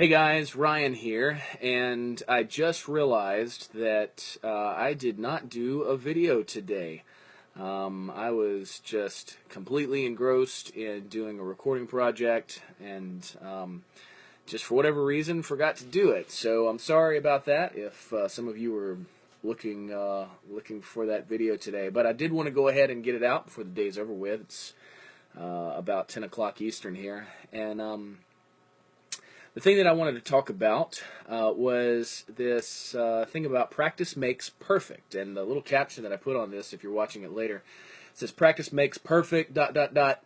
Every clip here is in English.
Hey guys, Ryan here, and I just realized that I did not do a video today. I was just completely engrossed in doing a recording project, and just for whatever reason forgot to do it. So I'm sorry about that if some of you were looking for that video today. But I did want to go ahead and get it out before the day's over with. It's about 10 o'clock Eastern here, and the thing that I wanted to talk about was this thing about practice makes perfect. And the little caption that I put on this, if you're watching it later, says practice makes perfect, ...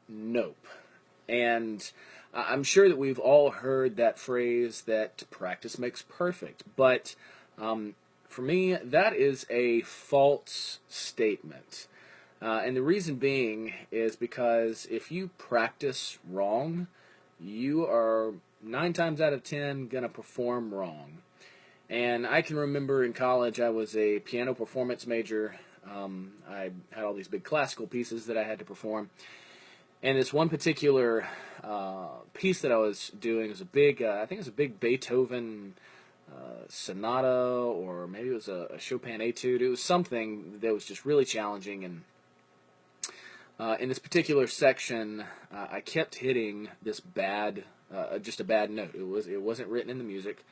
Nope. And I'm sure that we've all heard that phrase that practice makes perfect. But for me, that is a false statement. And the reason being is because if you practice wrong, you are 9 times out of 10 going to perform wrong. And I can remember in college I was a piano performance major. I had all these big classical pieces that I had to perform. And this one particular piece that I was doing was a big, I think it was a big Beethoven sonata, or maybe it was a Chopin etude. It was something that was just really challenging. And in this particular section, I kept hitting this just a bad note. It wasn't written in the music.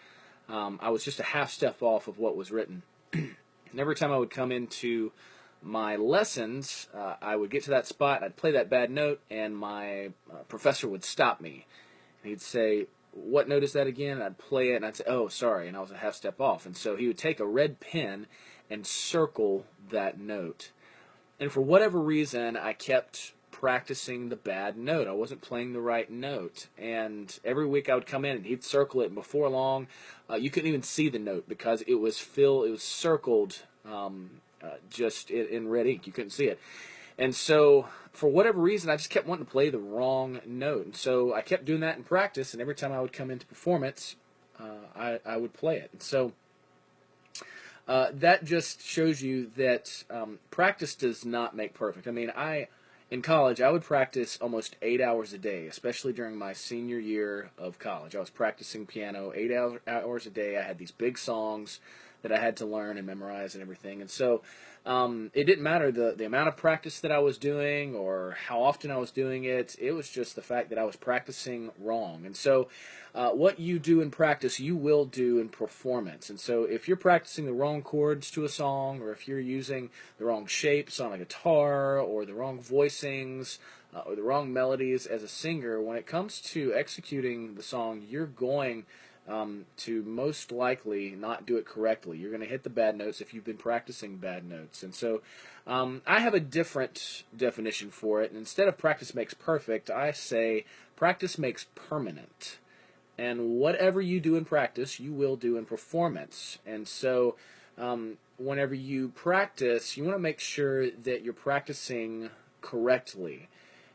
I was just a half step off of what was written. And every time I would come into my lessons, I would get to that spot, I'd play that bad note, and my professor would stop me. And he'd say, "What note is that again?" And I'd play it, and I'd say, "Oh, sorry," and I was a half step off. And so he would take a red pen and circle that note. And for whatever reason, I kept practicing the bad note. I wasn't playing the right note. And every week I would come in and he'd circle it, and before long, you couldn't even see the note because it was circled just in red ink. You couldn't see it. And so, for whatever reason, I just kept wanting to play the wrong note. And so I kept doing that in practice, and every time I would come into performance, I would play it. And so that just shows you that practice does not make perfect. I mean, in college, I would practice almost 8 hours a day, especially during my senior year of college. I was practicing piano 8 hours a day. I had these big songs that I had to learn and memorize and everything. And so it didn't matter the amount of practice that I was doing or how often I was doing it. It was just the fact that I was practicing wrong. And so what you do in practice, you will do in performance. And so if you're practicing the wrong chords to a song, or if you're using the wrong shapes on a guitar, or the wrong voicings, or the wrong melodies as a singer, when it comes to executing the song, you're going to most likely not do it correctly. You're going to hit the bad notes if you've been practicing bad notes. And so I have a different definition for it. And instead of practice makes perfect, I say practice makes permanent. And whatever you do in practice, you will do in performance. And so whenever you practice, you want to make sure that you're practicing correctly.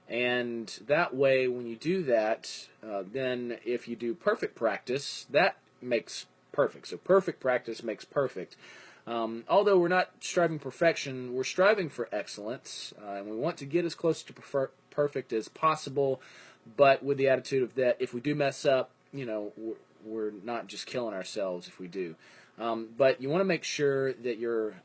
And that way, when you do that, then if you do perfect practice, that makes perfect. So perfect practice makes perfect. Although we're not striving perfection, we're striving for excellence, and we want to get as close to perfect as possible, but with the attitude of that if we do mess up, we're not just killing ourselves if we do. But you want to make sure that you're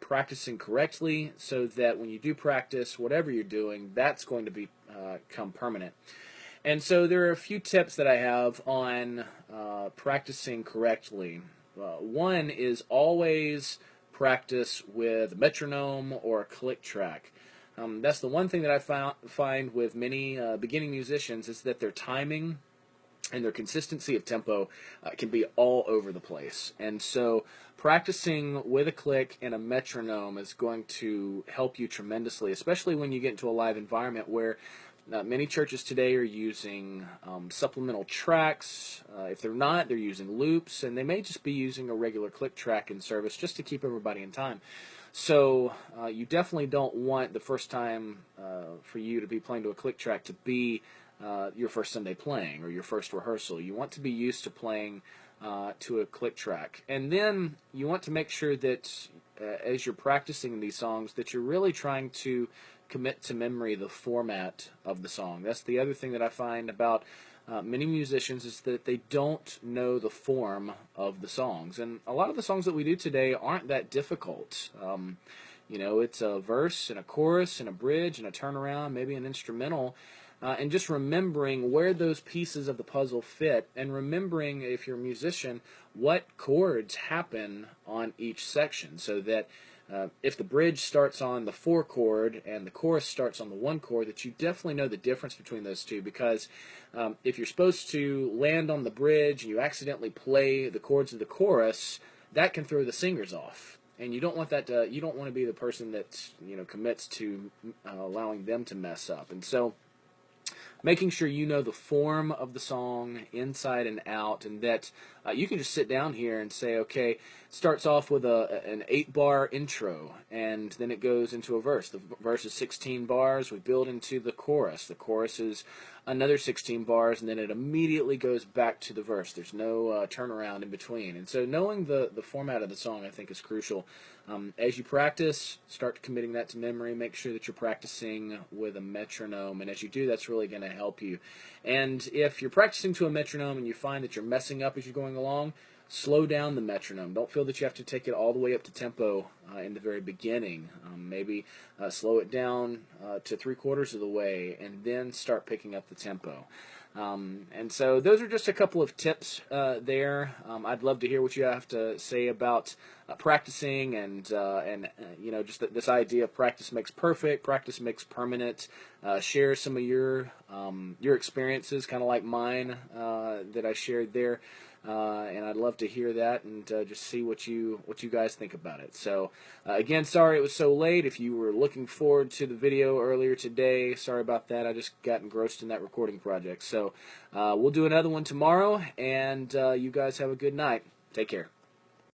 practicing correctly, so that when you do practice, whatever you're doing, that's going to become permanent. And so there are a few tips that I have on practicing correctly. One is always practice with a metronome or a click track. That's the one thing that I find with many beginning musicians, is that their timing and their consistency of tempo can be all over the place. And so practicing with a click and a metronome is going to help you tremendously, especially when you get into a live environment where many churches today are using supplemental tracks. If they're not, they're using loops, and they may just be using a regular click track in service just to keep everybody in time. So you definitely don't want the first time for you to be playing to a click track to be your first Sunday playing or your first rehearsal. You want to be used to playing to a click track. And then you want to make sure that as you're practicing these songs, that you're really trying to commit to memory the format of the song. That's the other thing that I find about many musicians is that they don't know the form of the songs. And a lot of the songs that we do today aren't that difficult. It's a verse and a chorus and a bridge and a turnaround, maybe an instrumental. And just remembering where those pieces of the puzzle fit, and remembering, if you're a musician, what chords happen on each section, so that if the bridge starts on the 4 chord and the chorus starts on the 1 chord, that you definitely know the difference between those two. Because if you're supposed to land on the bridge and you accidentally play the chords of the chorus, that can throw the singers off. And you don't want that to, you don't want to be the person that commits to allowing them to mess up. And so, making sure you know the form of the song inside and out, and that you can just sit down here and say, okay, it starts off with an 8-bar intro, and then it goes into a verse. The verse is 16 bars. We build into the chorus. The chorus is another 16 bars, and then it immediately goes back to the verse. There's no turnaround in between. And so knowing the format of the song, I think, is crucial. As you practice, start committing that to memory. Make sure that you're practicing with a metronome, and as you do, that's really going to help you. And if you're practicing to a metronome and you find that you're messing up as you're going along, slow down the metronome. Don't feel that you have to take it all the way up to tempo in the very beginning. Maybe slow it down to 3/4 of the way, and then start picking up the tempo. And so those are just a couple of tips there. I'd love to hear what you have to say about practicing and just this idea of practice makes perfect, practice makes permanent. Share some of your experiences, kind of like mine that I shared there. And I'd love to hear that and just see what you guys think about it. So again, sorry it was so late. If you were looking forward to the video earlier today, sorry about that. I just got engrossed in that recording project. So we'll do another one tomorrow, and you guys have a good night. Take care.